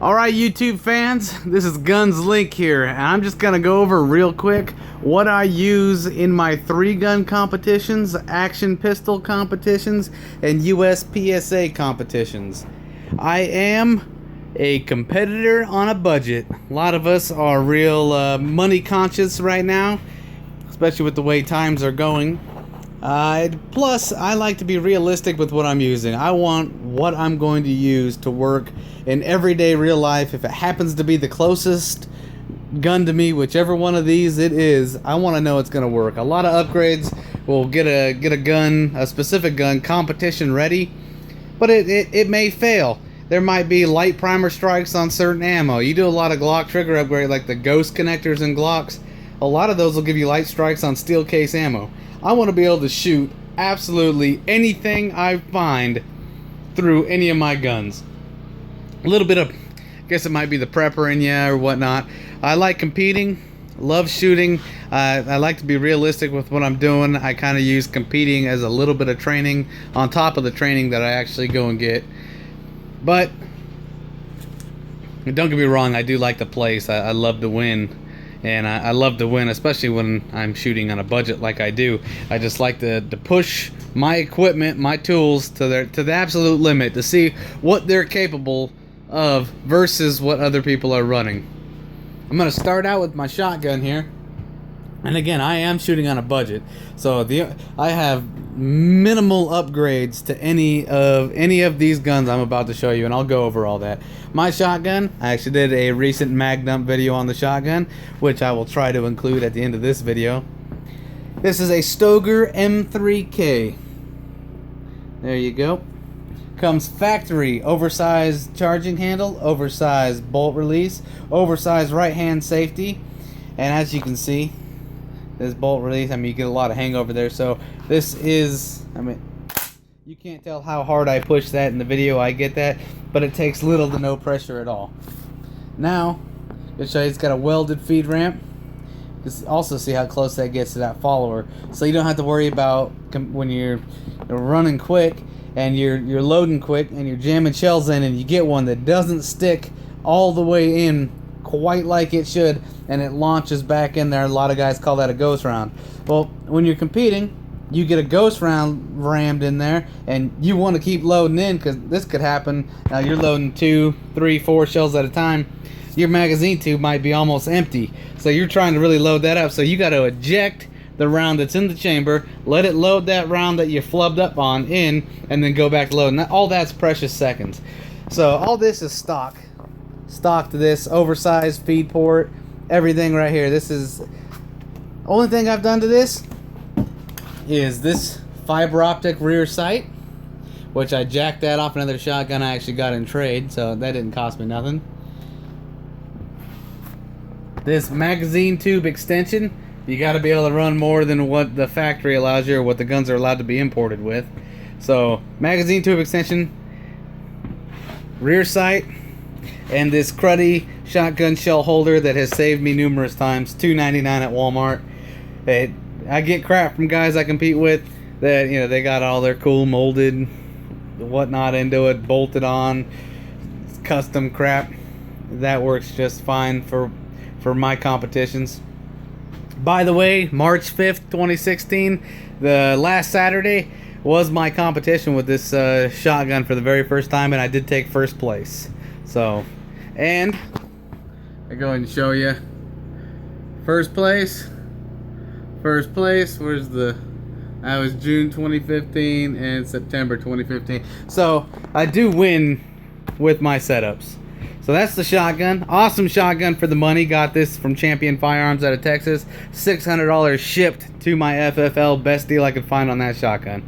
Alright YouTube fans, this is Guns Link here, and I'm just gonna go over real quick what I use in my 3-gun competitions, action pistol competitions, and USPSA competitions. I am a competitor on a budget. A lot of us are real money conscious right now, especially with the way times are going. Plus, I like to be realistic with what I'm using. I want what I'm going to use to work in everyday real life. If it happens to be the closest gun to me, whichever one of these it is, I want to know it's going to work. A lot of upgrades will get a gun, a specific gun, competition ready, but it may fail. There might be light primer strikes on certain ammo. You do a lot of Glock trigger upgrade, like the ghost connectors in Glocks. A lot of those will give you light strikes on steel case ammo. I want to be able to shoot absolutely anything I find through any of my guns. A little bit of, I guess it might be the prepper in you or whatnot. I like competing, love shooting. I like to be realistic with what I'm doing. I kind of use competing as a little bit of training on top of the training that I actually go and get. But don't get me wrong, I do like to place. I love to win. And I love to win, especially when I'm shooting on a budget like I do. I just like to push my equipment, my tools to the absolute limit to see what they're capable of versus what other people are running. I'm going to start out with my shotgun here. And again, I am shooting on a budget, so I have minimal upgrades to any of these guns I'm about to show you, and I'll go over all that. My shotgun, I actually did a recent mag dump video on the shotgun, which I will try to include at the end of this video. This is a Stoeger M3K. There you go. Comes factory oversized charging handle, oversized bolt release, oversized right hand safety, and as you can see, this bolt release, you get a lot of hangover there. So this is, you can't tell how hard I push that in the video. I get that, but it takes little to no pressure at all. Now, I'll show you, it's got a welded feed ramp. Just also see how close that gets to that follower. So you don't have to worry about when you're running quick and you're loading quick and you're jamming shells in and you get one that doesn't stick all the way in quite like it should, and it launches back in there. A lot of guys call that a ghost round. Well, when you're competing, you get a ghost round rammed in there, and you want to keep loading in, because this could happen. Now you're loading 2, 3, 4 shells at a time. Your magazine tube might be almost empty, so you're trying to really load that up. So you got to eject the round that's in the chamber, let it load that round that you flubbed up on in, and then go back to loading. All that's precious seconds. So all this is stock to this oversized feed port, everything right here. This is only thing I've done to this is this fiber optic rear sight, which I jacked that off another shotgun I actually got in trade, so that didn't cost me nothing. This magazine tube extension, you got to be able to run more than what the factory allows you or what the guns are allowed to be imported with. So magazine tube extension, rear sight, and this cruddy shotgun shell holder that has saved me numerous times. $2.99 at Walmart. I get crap from guys I compete with that, they got all their cool molded whatnot into it, bolted on, custom crap. That works just fine for my competitions. By the way, March 5th, 2016, the last Saturday, was my competition with this shotgun for the very first time, and I did take first place. So, and I go ahead and show you first place. Where's that was June 2015 and September 2015. So I do win with my setups. So that's the shotgun. Awesome shotgun for the money. Got this from Champion Firearms out of Texas. $600 shipped to my FFL. Best deal I could find on that shotgun.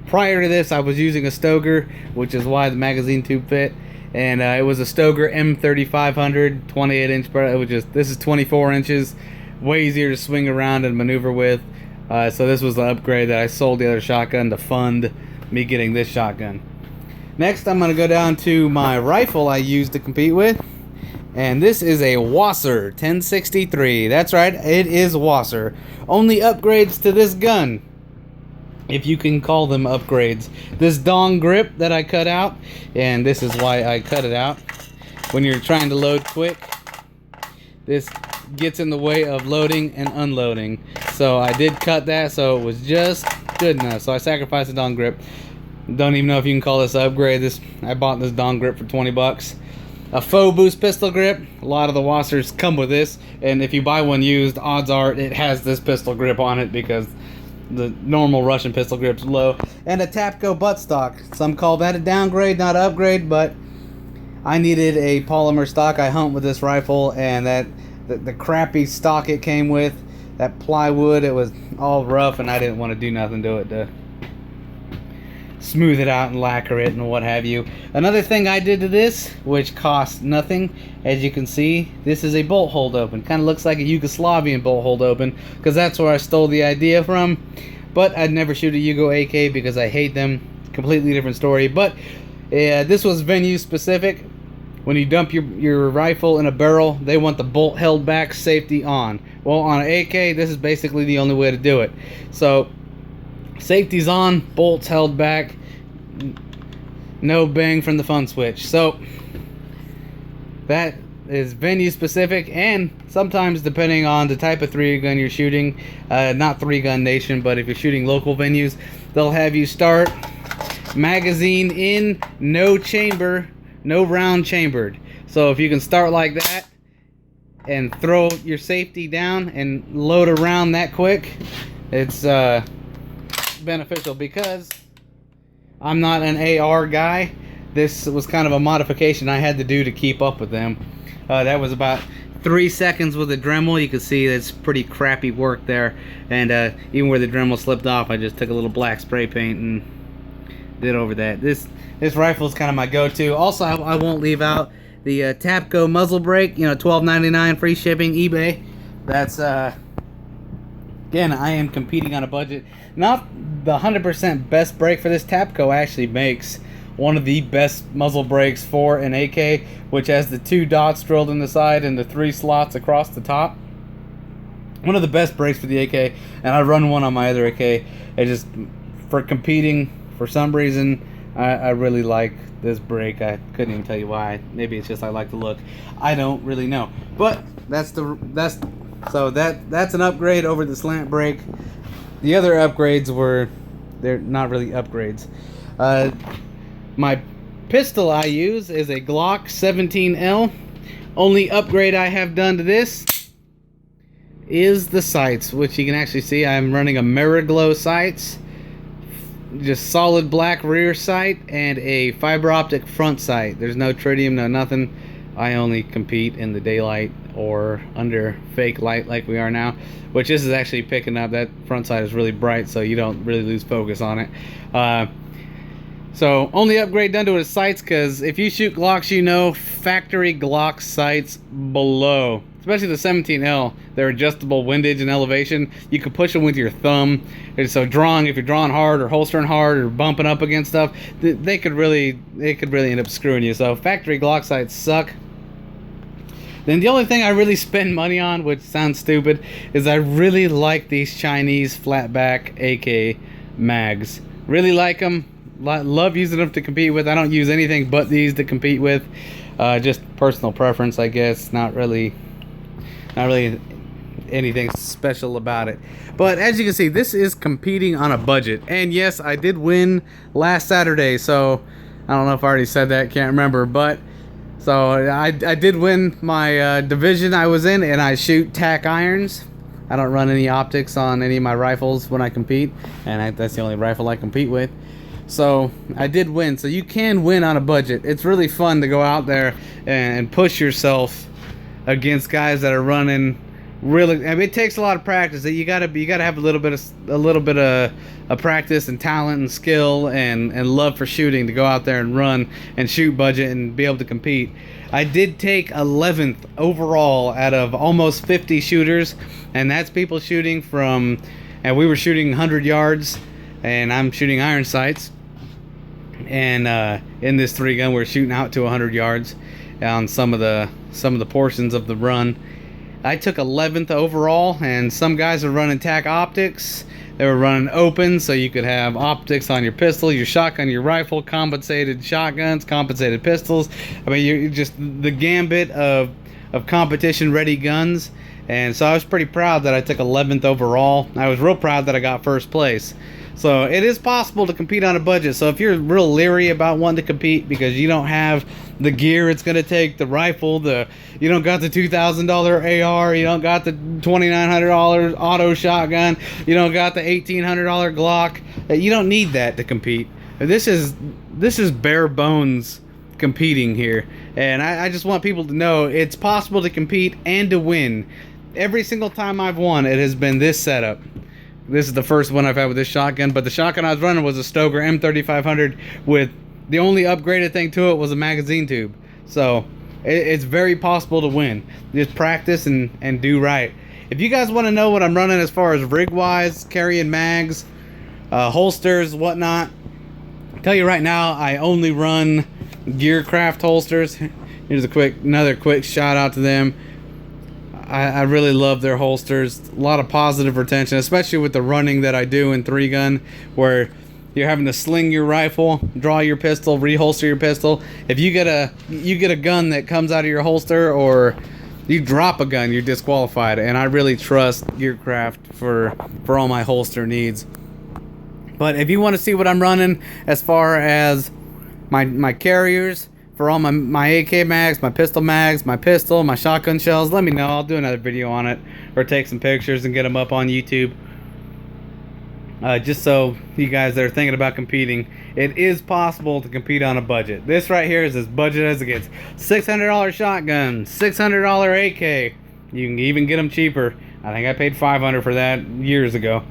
Prior to this, I was using a Stoeger, which is why the magazine tube fit. And it was a Stoeger M3500 28-inch. This is 24 inches, way easier to swing around and maneuver with. So this was the upgrade that I sold the other shotgun to fund me getting this shotgun. Next, I'm going to go down to my rifle I used to compete with, and this is a Wasser 1063. That's right, it is Wasser. Only upgrades to this gun, if you can call them upgrades. This dong grip that I cut out, and this is why I cut it out. when you're trying to load quick, this gets in the way of loading and unloading. So I did cut that so it was just good enough. So I sacrificed the dong grip. Don't even know if you can call this an upgrade. I bought this dong grip for 20 bucks. A faux boost pistol grip. A lot of the Wassers come with this, and if you buy one used, odds are it has this pistol grip on it because the normal Russian pistol grip's low. And a Tapco buttstock. Some call that a downgrade, not an upgrade, but I needed a polymer stock. I hunt with this rifle, and the crappy stock it came with, that plywood, it was all rough, and I didn't want to do nothing to it to smooth it out and lacquer it and what have you. Another thing I did to this, which cost nothing, as you can see, this is a bolt hold open. Kind of looks like a Yugoslavian bolt hold open, because that's where I stole the idea from. But I'd never shoot a Yugo AK because I hate them. Completely different story. But this was venue specific. When you dump your rifle in a barrel, they want the bolt held back, safety on. Well, on an AK, this is basically the only way to do it. So safety's on, bolts held back, no bang from the fun switch. So that is venue specific, and sometimes depending on the type of 3 gun you're shooting, not 3 Gun Nation, but if you're shooting local venues, they'll have you start magazine in, no chamber, no round chambered. So if you can start like that and throw your safety down and load a round that quick, it's beneficial. Because I'm not an AR guy, this was kind of a modification I had to do to keep up with them. That was about 3 seconds with the Dremel. You can see that's pretty crappy work there, and even where the Dremel slipped off, I just took a little black spray paint and did over that. This rifle is kind of my go-to. Also, I won't leave out the Tapco muzzle brake, you know, $12.99 free shipping, eBay. That's again, I am competing on a budget. Not the 100% best brake for this. Tapco actually makes one of the best muzzle brakes for an AK, which has the 2 dots drilled in the side and the 3 slots across the top. One of the best brakes for the AK, and I run one on my other AK. It just, for competing, for some reason, I really like this brake. I couldn't even tell you why. Maybe it's just I like the look. I don't really know. But that's an upgrade over the slant brake. The other upgrades they're not really upgrades. My pistol I use is a Glock 17L. Only upgrade I have done to this is the sights, which you can actually see I'm running a Mariglow sights. Just solid black rear sight and a fiber optic front sight. There's no tritium, no nothing. I only compete in the daylight or under fake light like we are now, which this is actually picking up. That front sight is really bright, so you don't really lose focus on it. So only upgrade done to it is sights, because if you shoot Glocks, you know factory Glock sights below, especially the 17L, they're adjustable windage and elevation. You can push them with your thumb. And so if you're drawing hard or holstering hard or bumping up against stuff, they could really end up screwing you. So factory Glock sights suck. Then the only thing I really spend money on, which sounds stupid, is I really like these Chinese flatback AK mags. Really like them. Love using them to compete with. I don't use anything but these to compete with. Just personal preference, I guess. Not really anything special about it. But as you can see, this is competing on a budget. And yes, I did win last Saturday. So I don't know if I already said that. Can't remember. But so I did win my division I was in, and I shoot tack irons. I don't run any optics on any of my rifles when I compete, and that's the only rifle I compete with. So I did win. So you can win on a budget. It's really fun to go out there and push yourself against guys that are running really. I mean, it takes a lot of practice. You gotta have a little bit of practice and talent and skill and love for shooting to go out there and run and shoot budget and be able to compete. I did take 11th overall out of almost 50 shooters, and that's people shooting from, and we were shooting 100 yards, and I'm shooting iron sights. And in this 3 gun, we're shooting out to 100 yards on some of the portions of the run. I took 11th overall, and some guys are running tack optics. They were running open, so you could have optics on your pistol, your shotgun, your rifle, compensated shotguns, compensated pistols. I mean, you're just the gambit of competition ready guns. And so I was pretty proud that I took 11th overall. I was real proud that I got first place. So it is possible to compete on a budget. So if you're real leery about wanting to compete because you don't have the gear it's going to take, the rifle, you don't got the $2,000 AR, you don't got the $2,900 auto shotgun, you don't got the $1,800 Glock, you don't need that to compete. This is bare bones competing here. And I just want people to know it's possible to compete and to win. Every single time I've won, it has been this setup. This is the first one I've had with this shotgun, but the shotgun I was running was a Stoeger M3500 with the only upgraded thing to it was a magazine tube. So it's very possible to win. Just practice and do right. If you guys want to know what I'm running as far as rig wise, carrying mags, holsters, whatnot, I'll tell you right now, I only run Gearcraft holsters. Here's another quick shout out to them. I really love their holsters. A lot of positive retention, especially with the running that I do in 3-gun, where you're having to sling your rifle, draw your pistol, reholster your pistol. If you get a gun that comes out of your holster, or you drop a gun, you're disqualified. And I really trust Gearcraft for all my holster needs. But if you want to see what I'm running as far as my carriers, for all my AK mags, my pistol mags, my pistol, my shotgun shells, let me know. I'll do another video on it, or take some pictures and get them up on YouTube. Just so you guys that are thinking about competing, it is possible to compete on a budget. This right here is as budget as it gets. $600 shotgun, $600 AK. You can even get them cheaper. I think I paid $500 for that years ago.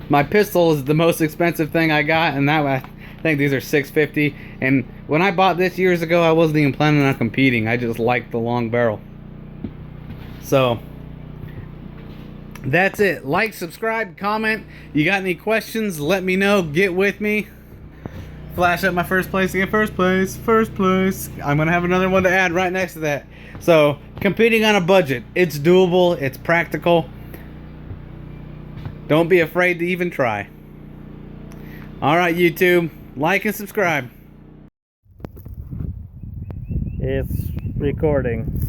My pistol is the most expensive thing I got, and that I think these are $650. And when I bought this years ago, I wasn't even planning on competing. I just liked the long barrel. So that's it. Like, subscribe, comment. You got any questions, let me know. Get with me. Flash up my first place again. First place. I'm gonna have another one to add right next to that. So competing on a budget, it's doable, it's practical. Don't be afraid to even try. Alright, YouTube, like and subscribe. It's recording.